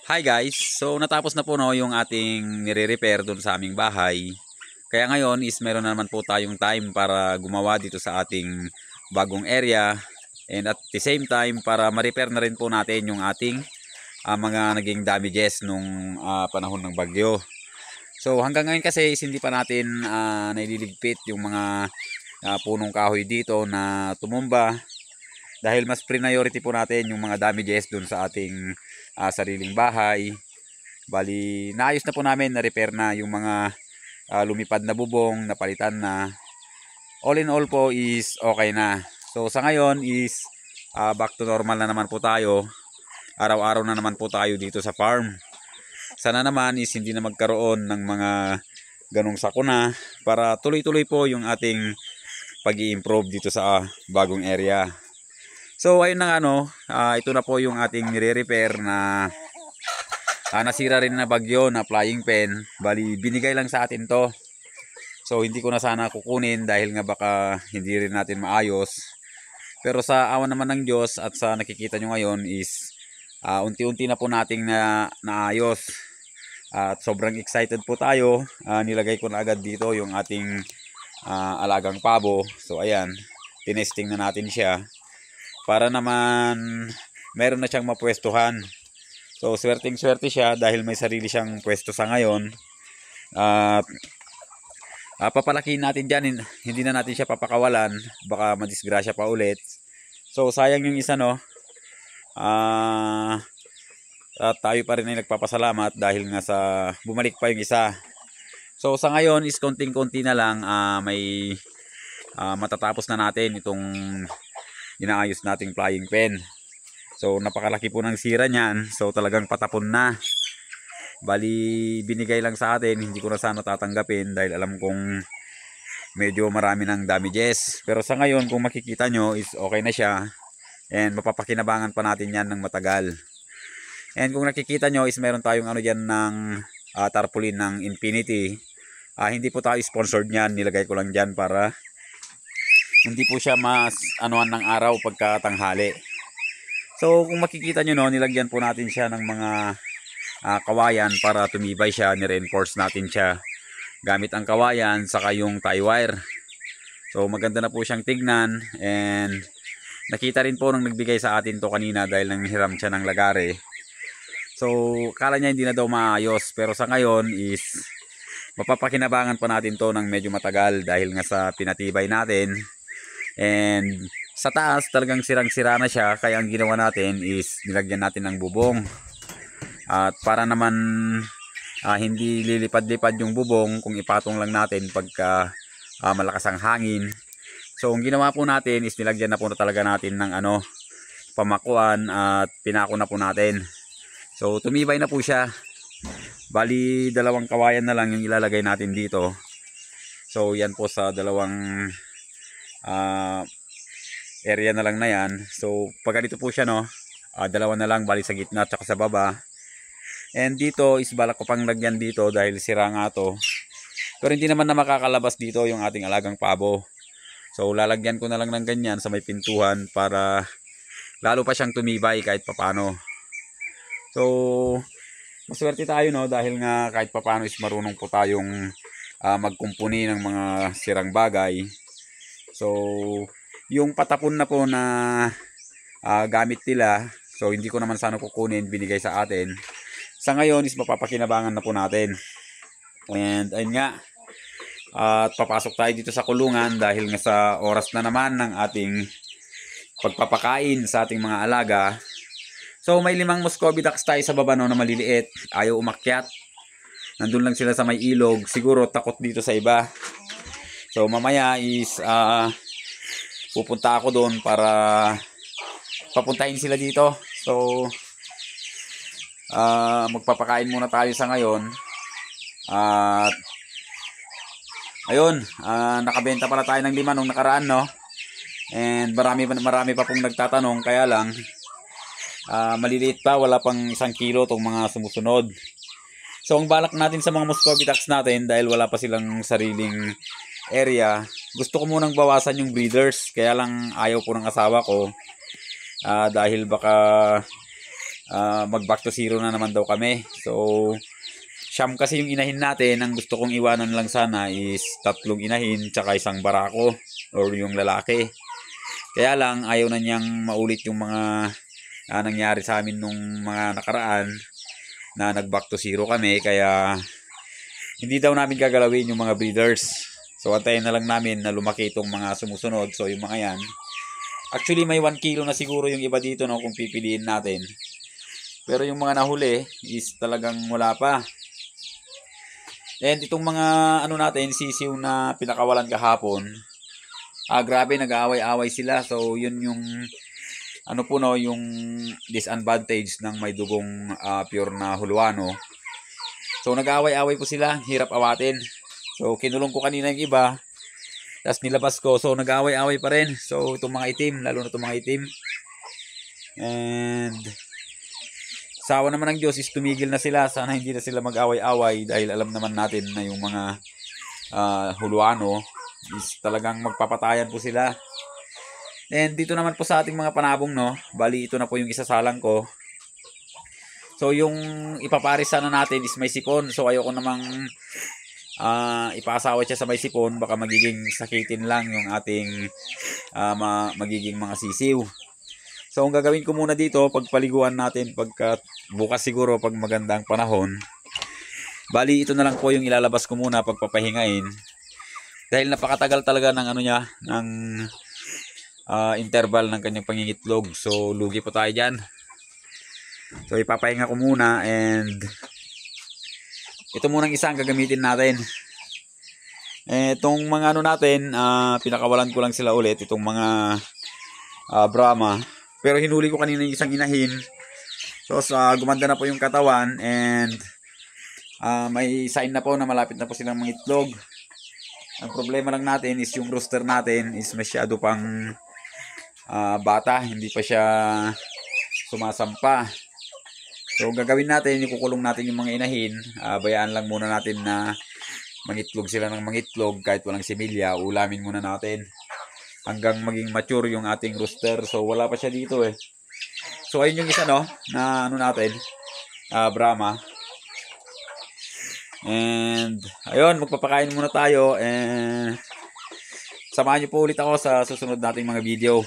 Hi guys! So natapos na po yung ating nire-repair doon sa aming bahay. Kaya ngayon is meron na naman po tayong time para gumawa dito sa ating bagong area. And at the same time para ma-repair na rin po natin yung ating mga naging damages nung panahon ng bagyo. So hanggang ngayon kasi is hindi pa natin naililigpit yung mga punong kahoy dito na tumumba. Dahil mas priority po natin yung mga damages doon sa ating sariling bahay. Bali, naayos na po namin, na-repair na yung mga lumipad na bubong, napalitan na. All in all po is okay na. So sa ngayon is back to normal na naman po tayo. Araw-araw na naman po tayo dito sa farm. Sana naman is hindi na magkaroon ng mga ganong sakuna para tuloy-tuloy po yung ating pag-i-improve dito sa bagong area. So ayun na ito na po yung ating nire-repair na nasira rin na bagyo na flying pen. Bali binigay lang sa atin to. So hindi ko na sana kukunin dahil nga baka hindi rin natin maayos. Pero sa awan naman ng Diyos at sa nakikita nyo ngayon is unti-unti na po nating naayos. At sobrang excited po tayo. Nilagay ko na agad dito yung ating alagang pabo. So ayan, tinesting na natin siya. Para naman meron na siyang mapwestuhan. So swerteng swerte siya dahil may sarili siyang pwesto sa ngayon. Papalakihin natin dyan, hindi na natin siya papakawalan, baka madisgrasya pa ulit. So sayang yung isa at tayo pa rin ay nagpapasalamat dahil nga sa bumalik pa yung isa. So sa ngayon is konting-konti na lang may matatapos na natin itong inaayos nating flying pen. So napakalaki po ng sira niyan. So talagang patapon na. Bali binigay lang sa atin. Hindi ko na sana tatanggapin dahil alam kong medyo marami ng damages. Pero sa ngayon kung makikita nyo is okay na siya. And mapapakinabangan pa natin yan ng matagal. And kung nakikita nyo is meron tayong dyan ng tarpaulin ng Infinity. Hindi po tayo sponsored niyan. Nilagay ko lang dyan para hindi po siya mas anuan ng araw pagkatanghali. So kung makikita nyo nilagyan po natin siya ng mga kawayan para tumibay siya, ni-reinforce natin siya gamit ang kawayan saka yung tie wire. So maganda na po siyang tignan and nakita rin po nung nagbigay sa atin to kanina dahil nanghiram siya ng lagare. So kala niya hindi na daw maayos, pero sa ngayon is mapapakinabangan pa natin to ng medyo matagal dahil nga sa pinatibay natin. And sa taas talagang sirang-sira na siya, kaya ang ginawa natin is nilagyan natin ng bubong. At para naman hindi lilipad-lipad yung bubong kung ipatong lang natin pagka malakas ang hangin. So ang ginawa po natin is nilagyan na po talaga natin ng pamakuan at pinako na po natin. So tumibay na po siya. Bali dalawang kawayan na lang yung ilalagay natin dito. So yan po sa dalawang area na lang na yan. So pag ganito po siya dalawa na lang, bali sa gitna at sa baba. And dito is balak ko pang lagyan dito dahil sira nga to. Pero hindi naman na makakalabas dito yung ating alagang pabo. So lalagyan ko na lang ng ganyan sa may pintuhan para lalo pa siyang tumibay kahit papano. So maswerte tayo dahil nga kahit papano is marunong po tayong magkumpuni ng mga sirang bagay. So yung patapon na po na gamit nila, so hindi ko naman sana kukunin, binigay sa atin. Sa ngayon is mapapakinabangan na po natin. And ayun nga, at papasok tayo dito sa kulungan dahil nga sa oras na naman ng ating pagpapakain sa ating mga alaga. So may 5 Muscovy ducks tayo sa baba na maliliit, ayaw umakyat. Nandun lang sila sa may ilog, siguro takot dito sa iba. So mamaya is pupunta ako doon para papuntahin sila dito. So magpapakain muna tayo sa ngayon. At ayun, nakabenta pala tayo ng 5 nung nakaraan And marami pa pong nagtatanong, kaya lang maliliit pa, wala pang 1 kilo tong mga sumusunod. So ang balak natin sa mga Muscovy ducks natin, dahil wala pa silang sariling area, gusto ko munang bawasan yung breeders. Kaya lang ayaw po ng asawa ko dahil baka mag back to zero na naman daw kami. So siyam kasi yung inahin natin. Ang gusto kong iwanan lang sana is 3 inahin tsaka isang barako or yung lalaki. Kaya lang ayaw na niyang maulit yung mga nangyari sa amin nung mga nakaraan na nag back to zero kami. Kaya hindi daw namin gagalawin yung mga breeders. So antayin na lang namin na lumaki itong mga sumusunod. So yung mga yan, actually may 1 kilo na siguro yung iba dito, no, kung pipiliin natin. Pero yung mga nahuli is talagang wala pa. And itong mga natin, sisiw na pinakawalan kahapon, grabe, nag-aaway-away sila. So yun yung po, no, yung disadvantage ng may dugong pure na Huluano. So nag-aaway-away po sila, hirap awatin. So kinulong ko kanina yung iba, tapos nilabas ko. So nag-aaway-away pa rin. So itong mga itim, lalo na itong mga itim. And sawa naman ng Diyos is tumigil na sila. Sana hindi na sila mag-away-away dahil alam naman natin na yung mga Huluano is talagang magpapatayan po sila. And dito naman po sa ating mga panabong, no, bali ito na po yung isasalang ko. So yung ipaparis sana natin is may sipon. So ayoko namang ipaasawa siya sa may sipon. Baka magiging sakitin lang yung ating magiging mga sisiw. So ang gagawin ko muna dito, pagpaliguan natin pagka bukas siguro pag magandang panahon. Bali ito na lang po yung ilalabas ko muna pagpapahingain. Dahil napakatagal talaga ng niya, ng interval ng kanyang pangingitlog. So lugi po tayo diyan. So ipapahinga ko muna, and ito munang isang gagamitin natin. Itong mga natin, pinakawalan ko lang sila ulit, itong mga Brahma. Pero hinuli ko kanina yung isang inahin. So gumanda na po yung katawan, and may sign na po na malapit na po silang mangitlog. Ang problema lang natin is yung rooster natin is masyado pang bata, hindi pa siya sumasampa. So gagawin natin, ikukulong natin yung mga inahin. Bayaan lang muna natin na mangitlog sila ng mangitlog kahit walang similya. Ulamin muna natin hanggang maging mature yung ating rooster. So wala pa siya dito eh. So ayun yung isa, no, na natin, Brahma. And ayun, magpapakain muna tayo, and samahan niyo po ulit ako sa susunod nating mga video.